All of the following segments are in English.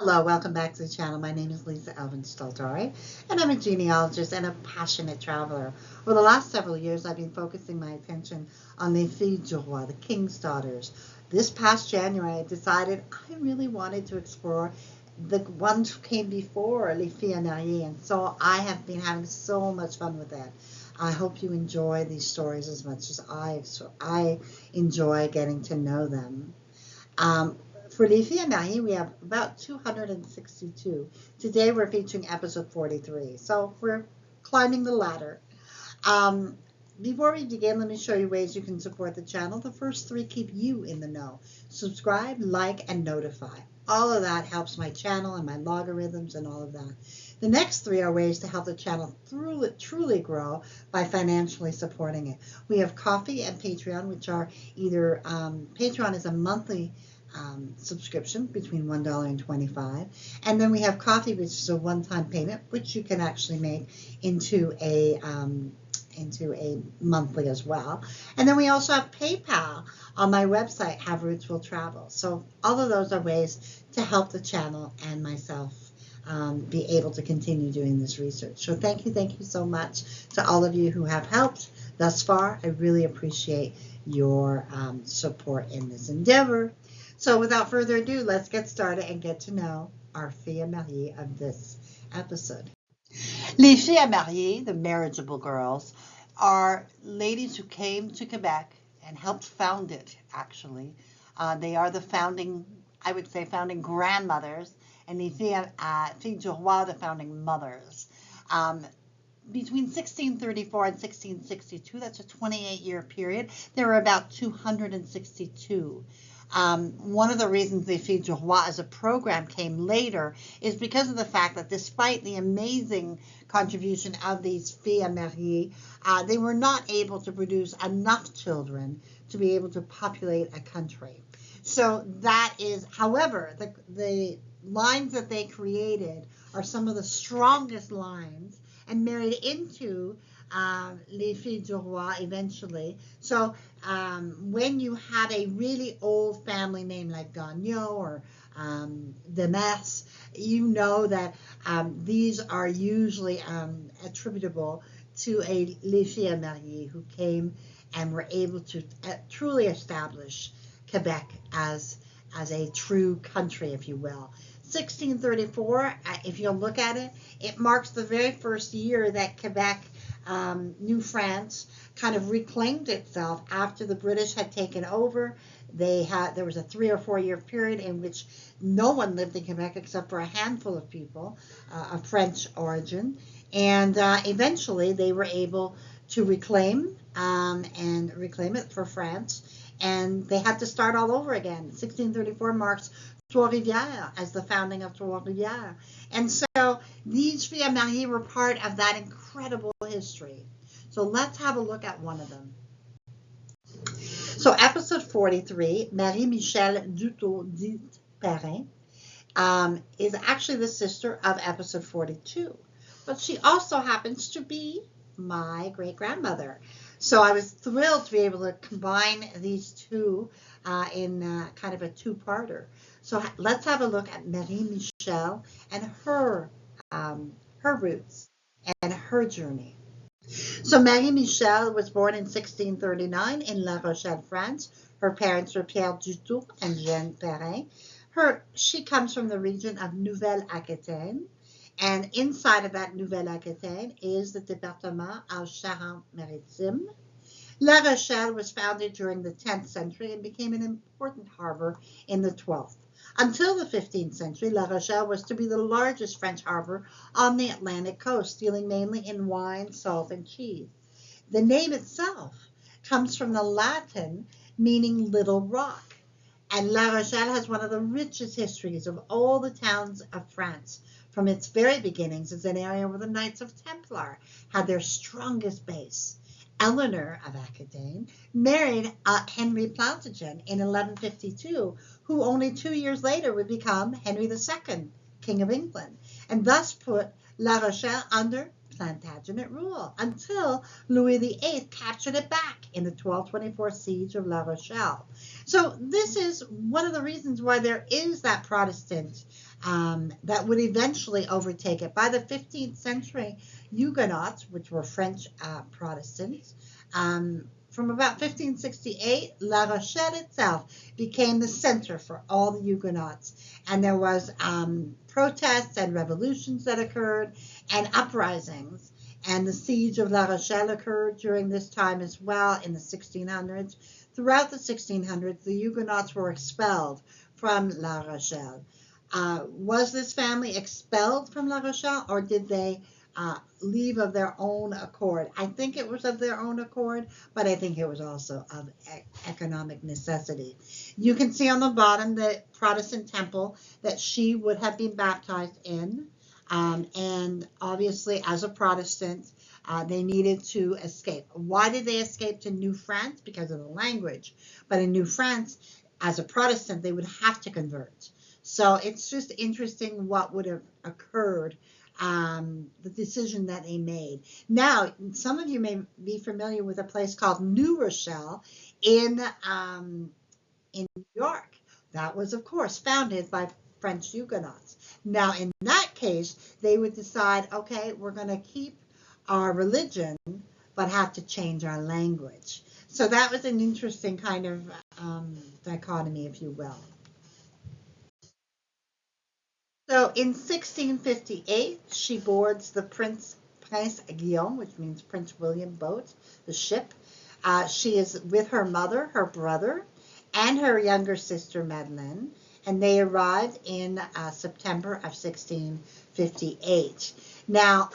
Hello, welcome back to the channel. My name is Lisa Elvin Staltari, and I'm a genealogist and a passionate traveler. Over the last several years, I've been focusing my attention on les filles du roi, the king's daughters. This past January, I decided I really wanted to explore the ones who came before, les filles mariées, and so I have been having so much fun with that. I hope you enjoy these stories as much as I enjoy getting to know them. For Les Filles Mariées, we have about 262. Today we're featuring episode 43. So we're climbing the ladder. Before we begin, let me show you ways you can support the channel. The first three keep you in the know. Subscribe, like, and notify. All of that helps my channel and my logarithms and all of that. The next three are ways to help the channel truly grow by financially supporting it. We have Coffee and Patreon, which are either Patreon is a monthly subscription between $1 and $25, and then we have Coffee, which is a one-time payment, which you can actually make into a monthly as well. And then we also have PayPal on my website, Have Roots Will Travel. So all of those are ways to help the channel and myself be able to continue doing this research. So thank you so much to all of you who have helped thus far. I really appreciate your support in this endeavor. So without further ado, let's get started and get to know our filles mariées of this episode. Les filles mariées, the marriageable girls, are ladies who came to Quebec and helped found it, actually. They are the founding, I would say, founding grandmothers, and les filles du roi, the founding mothers. Between 1634 and 1662, that's a 28-year period, there were about 262. One of the reasons Les Filles du Roi as a program came later is because of the fact that despite the amazing contribution of these filles mariées, they were not able to produce enough children to be able to populate a country. So that is, however, the lines that they created are some of the strongest lines and married into Les Filles du Roi eventually. So when you have a really old family name like Gagne or Lemay, you know that these are usually attributable to a Les Filles Mariées who came and were able to truly establish Quebec as a true country, if you will. 1634, if you look at it, it marks the very first year that Quebec, New France, kind of reclaimed itself after the British had taken over. There was a 3 or 4 year period in which no one lived in Quebec except for a handful of people of French origin, and eventually they were able to reclaim it for France, and they had to start all over again. 1634 marks Trois-Rivières as the founding of Trois-Rivières. And so these filles mariées were part of that incredible history. So let's have a look at one of them. So episode 43, Marie-Michel Duteau dit Perrin, is actually the sister of episode 42. But she also happens to be my great-grandmother. So I was thrilled to be able to combine these two in kind of a two-parter. So let's have a look at Marie-Michel and her roots and her journey. So Marie-Michel was born in 1639 in La Rochelle, France. Her parents were Pierre Duteau and Jeanne Perrin. She comes from the region of Nouvelle-Aquitaine. And inside of that Nouvelle-Aquitaine is the département of Charente-Maritime. La Rochelle was founded during the 10th century and became an important harbor in the 12th. Until the 15th century, La Rochelle was to be the largest French harbor on the Atlantic coast, dealing mainly in wine, salt, and cheese. The name itself comes from the Latin meaning little rock. And La Rochelle has one of the richest histories of all the towns of France. From its very beginnings, it's an area where the Knights of Templar had their strongest base. Eleanor of Aquitaine married Henry Plantagen in 1152, who only 2 years later would become Henry II, King of England, and thus put La Rochelle under Plantagenet rule until Louis VIII captured it back in the 1224 siege of La Rochelle. So this is one of the reasons why there is that Protestant that would eventually overtake it. By the 15th century, Huguenots, which were French Protestants, from about 1568, La Rochelle itself became the center for all the Huguenots. And there was protests and revolutions that occurred and uprisings. And the siege of La Rochelle occurred during this time as well in the 1600s. Throughout the 1600s, the Huguenots were expelled from La Rochelle. Was this family expelled from La Rochelle, or did they leave of their own accord? I think it was of their own accord, but I think it was also of economic necessity. You can see on the bottom the Protestant temple that she would have been baptized in. And obviously, as a Protestant, they needed to escape. Why did they escape to New France? Because of the language. But in New France, as a Protestant, they would have to convert. So it's just interesting what would have occurred, the decision that they made. Now, some of you may be familiar with a place called New Rochelle in New York. That was, of course, founded by French Huguenots. Now, in that case, they would decide, okay, we're going to keep our religion, but have to change our language. So that was an interesting kind of dichotomy, if you will. So in 1658, she boards the Prince Guillaume, which means Prince William boat, the ship. She is with her mother, her brother, and her younger sister, Madeleine, and they arrived in September of 1658. Now,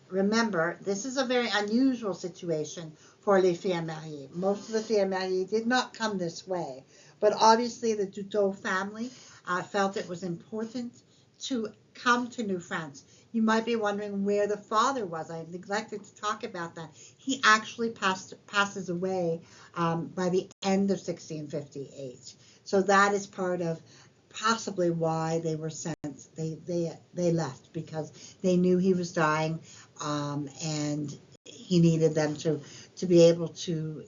remember, this is a very unusual situation for les filles mariées. Most of the filles mariées did not come this way, but obviously the Duteau family felt it was important to come to New France. You might be wondering where the father was. I neglected to talk about that. He actually passes away by the end of 1658. So that is part of possibly why they were sent. They left because they knew he was dying, and he needed them to be able to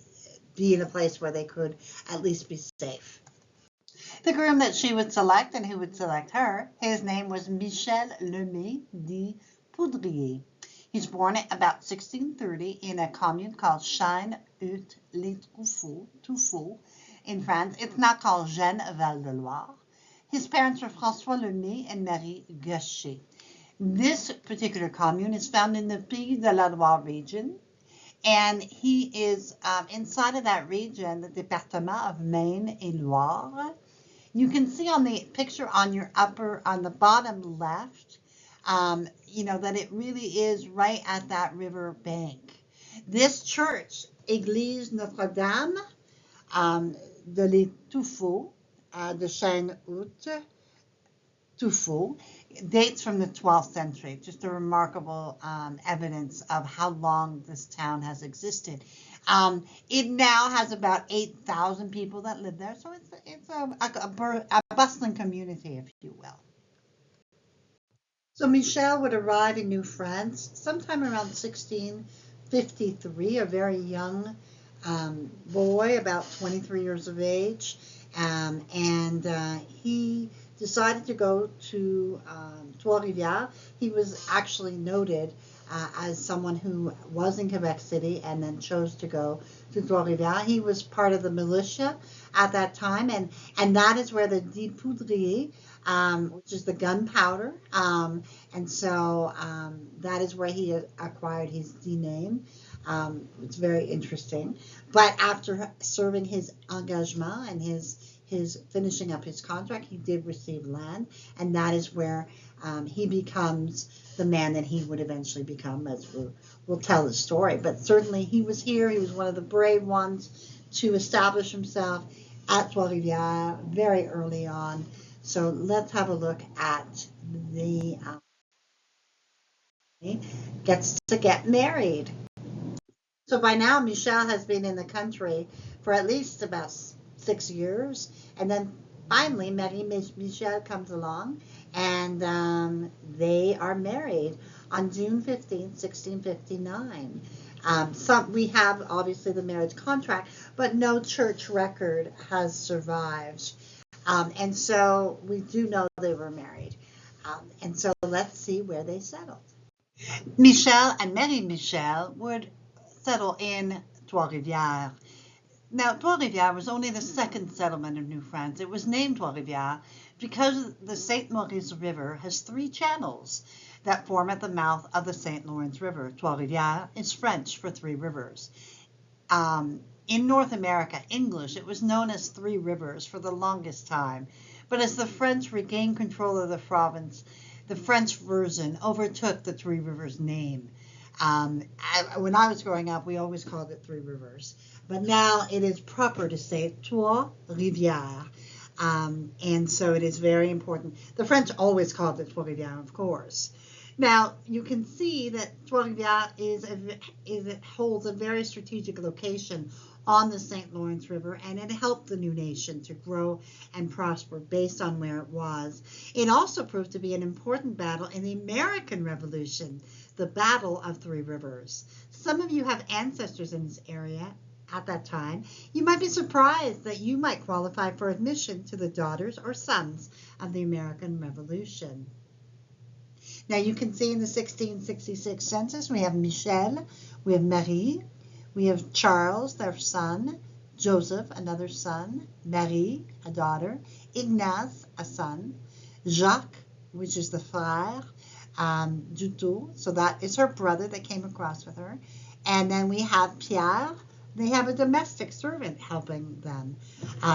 be in a place where they could at least be safe. The groom that she would select and who would select her, his name was Michel Lemay de Poudrier. He's born at about 1630 in a commune called Chêne-Hut-les-Tuffeaux in France. It's not called Gênes-Val-de-Loire. His parents were François Lemay and Marie Gachet. This particular commune is found in the Pays de la Loire region, and he is inside of that region, the département of Maine-et-Loire. You can see on the picture on the bottom left, that it really is right at that river bank. This church, Église Notre-Dame de les Tuffeaux, de Chêne-Hut-Tuffeaux, dates from the 12th century. Just a remarkable evidence of how long this town has existed. It now has about 8,000 people that live there, so it's a bustling community, if you will. So Michel would arrive in New France sometime around 1653, a very young boy, about 23 years of age, and he decided to go to Trois-Rivières. He was actually noted as someone who was in Quebec City and then chose to go to Trois-Rivières. He was part of the militia at that time, and that is where the Poudrier, which is the gunpowder, and so that is where he acquired his name. It's very interesting. But after serving his engagement and his finishing up his contract, he did receive land, and that is where he becomes the man that he would eventually become, as we'll tell the story. But certainly he was here. He was one of the brave ones to establish himself at Trois-Rivières very early on. So let's have a look at the gets to get married. So by now, Michel has been in the country for at least about 6 years, and then finally Michel comes along, and they are married on June 15th, 1659. We have obviously the marriage contract, but no church record has survived. And so we do know they were married. And so let's see where they settled. Michel and Marie Michel would settle in Trois-Rivières. Now, Trois-Rivières was only the second settlement of New France. It was named Trois-Rivières because the St. Maurice River has three channels that form at the mouth of the St. Lawrence River. Trois-Rivières is French for three rivers. In North America, English, it was known as Three Rivers for the longest time. But as the French regained control of the province, the French version overtook the Three Rivers name. When I was growing up, we always called it Three Rivers. But now it is proper to say Trois-Rivières. And so it is very important. The French always called it Trois-Rivières, of course. Now, you can see that Trois-Rivières it holds a very strategic location on the St. Lawrence River, and it helped the new nation to grow and prosper based on where it was. It also proved to be an important battle in the American Revolution, the Battle of Three Rivers. Some of you have ancestors in this area at that time. You might be surprised that you might qualify for admission to the daughters or sons of the American Revolution. Now you can see in the 1666 census, we have Michel, we have Marie, we have Charles, their son, Joseph, another son, Marie, a daughter, Ignace, a son, Jacques, which is the frère, Duteau, so that is her brother that came across with her. And then we have Pierre. They have a domestic servant helping them.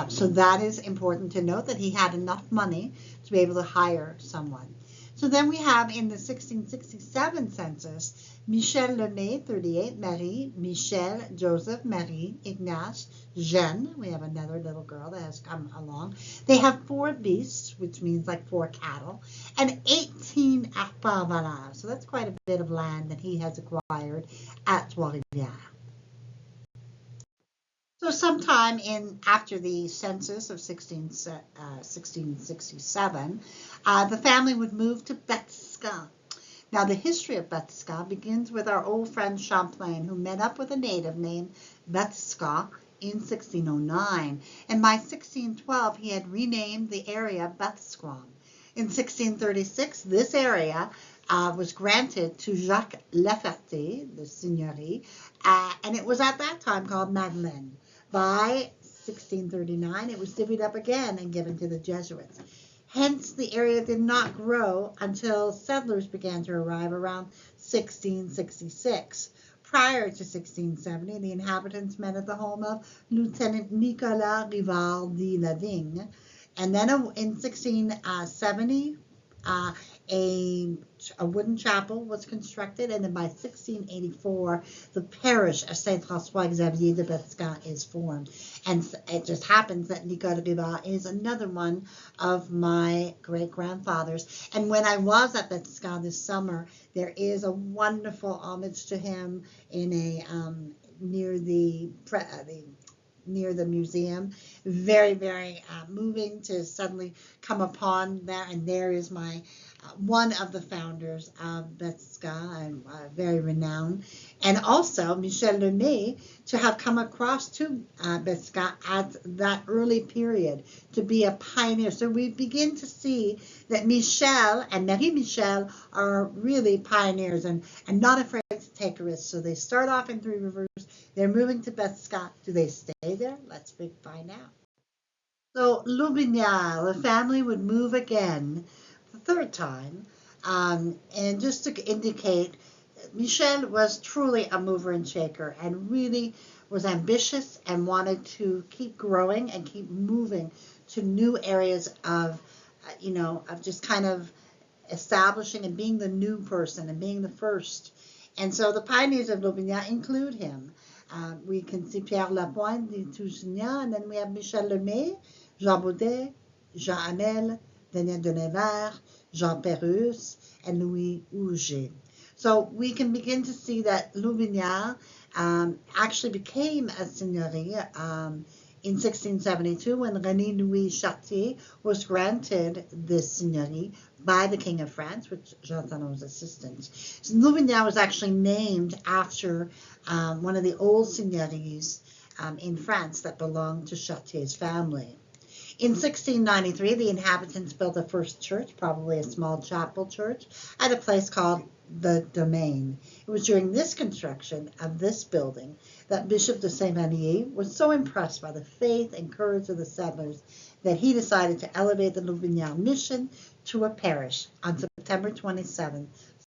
So that is important to note, that he had enough money to be able to hire someone. So then we have in the 1667 census, Michel Lemay, 38, Marie, Michel, Joseph, Marie, Ignace, Jeanne. We have another little girl that has come along. They have 4 beasts, which means like 4 cattle, and 18 arpents valables. So that's quite a bit of land that he has acquired at Trois-Rivières. So sometime after the census of 1667, the family would move to Batiscan. Now the history of Batiscan begins with our old friend Champlain, who met up with a native named Batiscan in 1609. And by 1612, he had renamed the area Batiscan. In 1636, this area was granted to Jacques Laforest, the seigneurie, and it was at that time called Madeleine. By 1639, it was divvied up again and given to the Jesuits. Hence, the area did not grow until settlers began to arrive around 1666. Prior to 1670, the inhabitants met at the home of Lieutenant Nicolas Rivard de Lavigne. And then in 1670, a wooden chapel was constructed, and then by 1684, the parish of Saint-François Xavier de Batiscan is formed. And it just happens that Nicolas Rivard is another one of my great-grandfathers. And when I was at Batiscan this summer, there is a wonderful homage to him in a near the museum. Very, very moving to suddenly come upon that. And there is my one of the founders of Batiscan, very renowned. And also Michel Lemay, to have come across to Batiscan at that early period, to be a pioneer. So we begin to see that Michel and Marie Michel are really pioneers and not afraid to take a risk. So they start off in Three Rivers. They're moving to Batiscan. Do they stay there? Let's find out. So Loubinière, the family would move again the third time. And just to indicate, Michel was truly a mover and shaker and really was ambitious and wanted to keep growing and keep moving to new areas of just kind of establishing and being the new person and being the first. And so the pioneers of Loubinière include him. We can see Pierre Lapointe, the Tousignan, and then we have Michel Lemay, Jean Baudet, Jean Hamel, Daniel de Nevers, Jean Pérusse, and Louis Auger. So we can begin to see that Loubinière actually became a seigneurie in 1672 when René Louis Chartier was granted this seigneurie by the King of France, with Jean Talon's assistance. So Loubinière was actually named after one of the old seigneuries in France that belonged to Chartier's family. In 1693, the inhabitants built the first church, probably a small chapel church, at a place called the Domain. It was during this construction of this building that Bishop de Saint-Vallier was so impressed by the faith and courage of the settlers that he decided to elevate the Louvignard mission to a parish on September 27,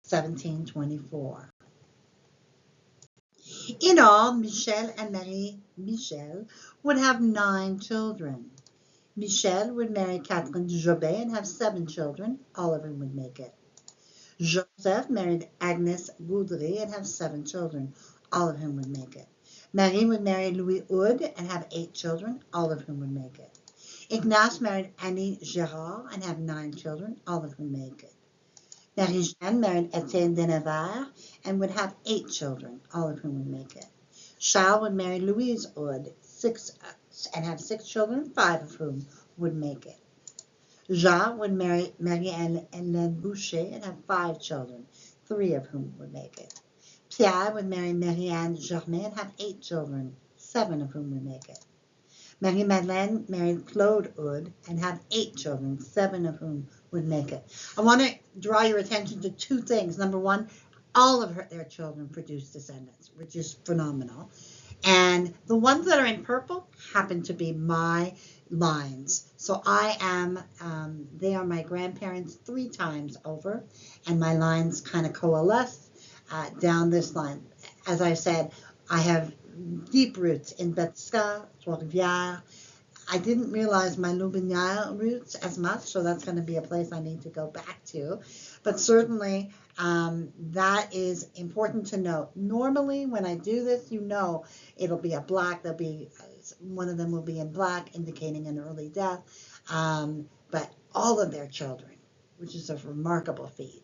1724. In all, Michel and Marie Michel would have 9 children. Michel would marry Catherine Jobet and have 7 children, all of whom would make it. Joseph married Agnes Boudry and have 7 children, all of whom would make it. Marie would marry Louis Houd and have 8 children, all of whom would make it. Ignace married Annie Gérard and have 9 children, all of whom make it. Marie-Jeanne married Etienne de Nevers and would have 8 children, all of whom would make it. Charles would marry Louise Houd and have 6 children, 5 of whom would make it. Jean would marry Marie-Hélène Boucher and have 5 children, 3 of whom would make it. Pierre would marry Marie-Anne Germain and have 8 children, 7 of whom would make it. Marie-Madeleine married Claude Houd and have 8 children, 7 of whom would make it. I want to draw your attention to 2 things. Number one, all of their children produced descendants, which is phenomenal. And the ones that are in purple happen to be my lines. So they are my grandparents 3 times over, and my lines kind of coalesce down this line. As I said, I have deep roots in Batiscan, Trois-Rivières. I didn't realize my Louvignard roots as much, so that's going to be a place I need to go back to. But certainly, that is important to note. Normally, when I do this, it'll be a black. One of them will be in black, indicating an early death. But all of their children, which is a remarkable feat,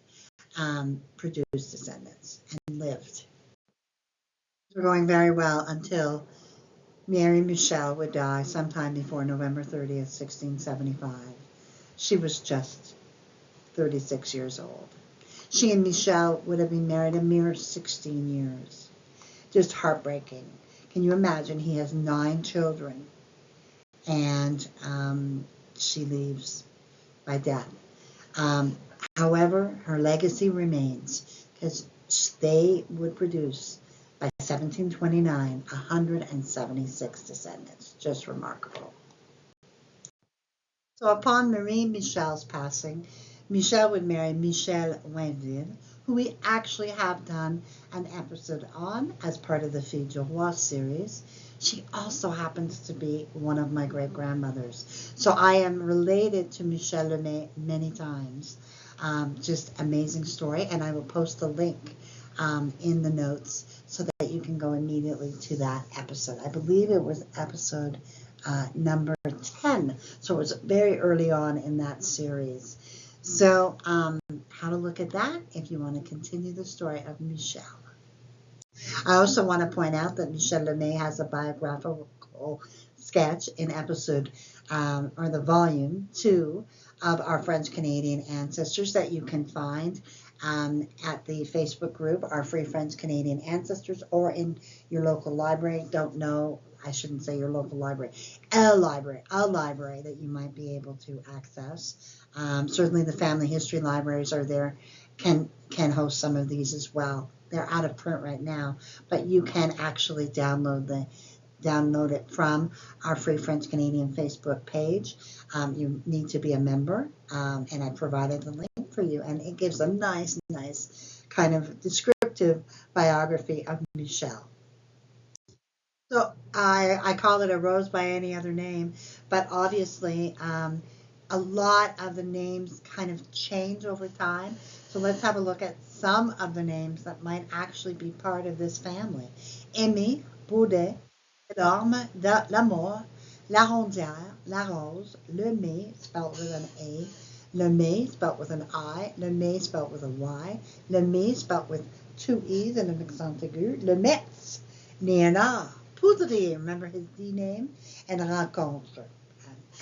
produced descendants and lived. We're going very well until Mary Michel would die sometime before November 30th, 1675. She was just 36 years old. She and Michel would have been married a mere 16 years. Just heartbreaking. Can you imagine? He has 9 children, and she leaves by death. However, her legacy remains because they would produce, by 1729, 176 descendants. Just remarkable. So upon Marie Michel's passing, Michel would marry Michel Wainville, who we actually have done an episode on as part of the Fille du Roi series. She also happens to be one of my great-grandmothers. So I am related to Michel Lemay many times. Just amazing story, and I will post the link in the notes so that you can go immediately to that episode. I believe it was episode number 10, so it was very early on in that series. So how to look at that if you want to continue the story of Michel. I also want to point out that Michel Lemay has a biographical sketch in episode or the volume 2 of our French-Canadian ancestors that you can find at the Facebook group, Our Free French-Canadian Ancestors, or in your local library. Don't know, I shouldn't say your local library, a library that you might be able to access. Certainly the family history libraries are there, can host some of these as well. They're out of print right now, but you can actually download it from our Free French Canadian Facebook page. You need to be a member, and I provided the link for you, and it gives a nice kind of descriptive biography of Michel. So I call it a rose by any other name, but obviously a lot of the names kind of change over time. So let's have a look at some of the names that might actually be part of this family. Aimé, Baudet, Delorme, Lamour, Larondière, Larose, Lemay, spelled with an A, Lemay, spelled with an I, Lemay, spelled with a Y, Lemay, spelled with 2 E's and an accent aigu, Lemetz, Léonard, Poudrier, remember his D name, and Rencontre.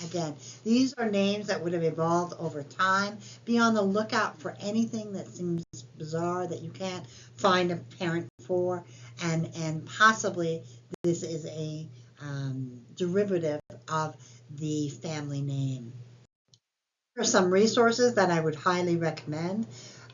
Again, these are names that would have evolved over time. Be on the lookout for anything that seems bizarre that you can't find a parent for, and possibly this is a derivative of the family name. Here are some resources that I would highly recommend.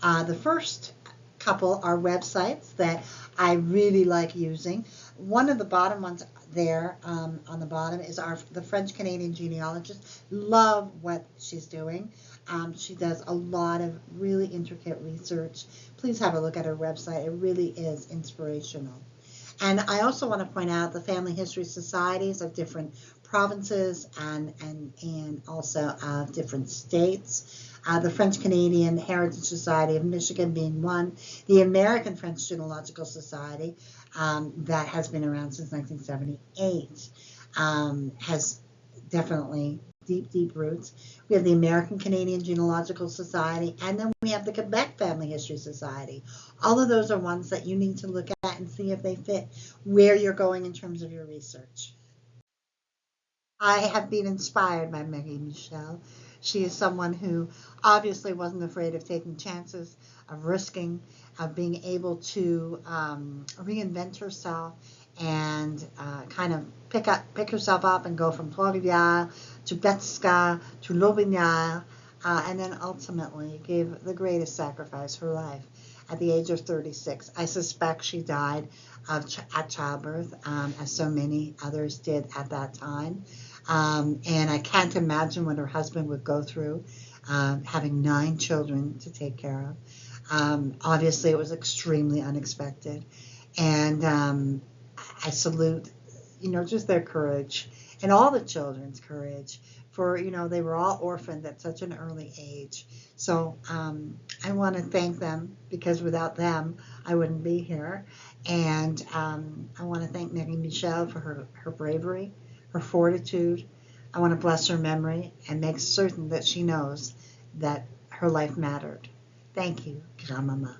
The first couple are websites that I really like using. One of the bottom ones there on the bottom is the French Canadian genealogist. Love what she's doing. She does a lot of really intricate research. Please have a look at her website. It really is inspirational. And I also want to point out the family history societies of different provinces and also of different states. The French Canadian Heritage Society of Michigan being one, the American French Genealogical Society that has been around since 1978 has definitely deep roots. We have the American Canadian Genealogical Society, and then we have the Quebec Family History Society. All of those are ones that you need to look at and see if they fit where you're going in terms of your research. I have been inspired by Marie-Michel. She is someone who obviously wasn't afraid of taking chances, of risking, of being able to reinvent herself and kind of pick herself up and go from Trois-Rivières to Batiscan to Lotbinière, and then ultimately gave the greatest sacrifice, her life, at the age of 36. I suspect she died at childbirth, as so many others did at that time. And I can't imagine what her husband would go through, having 9 children to take care of. Obviously, it was extremely unexpected. And I salute, just their courage and all the children's courage for, they were all orphaned at such an early age. So I want to thank them because without them, I wouldn't be here. And I want to thank Marie-Michel for her bravery, her fortitude. I want to bless her memory and make certain that she knows that her life mattered. Thank you, Grandmama.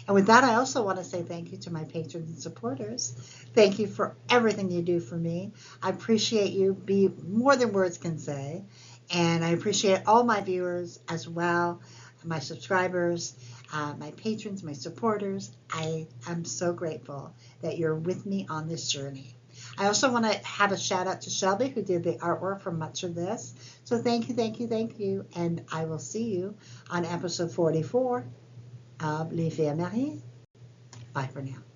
And with that, I also want to say thank you to my patrons and supporters. Thank you for everything you do for me. I appreciate you be more than words can say. And I appreciate all my viewers as well, my subscribers, my patrons, my supporters. I am so grateful that you're with me on this journey. I also want to have a shout out to Shelby, who did the artwork for much of this. So thank you, thank you, thank you. And I will see you on episode 44 of Les Filles Mariées. Bye for now.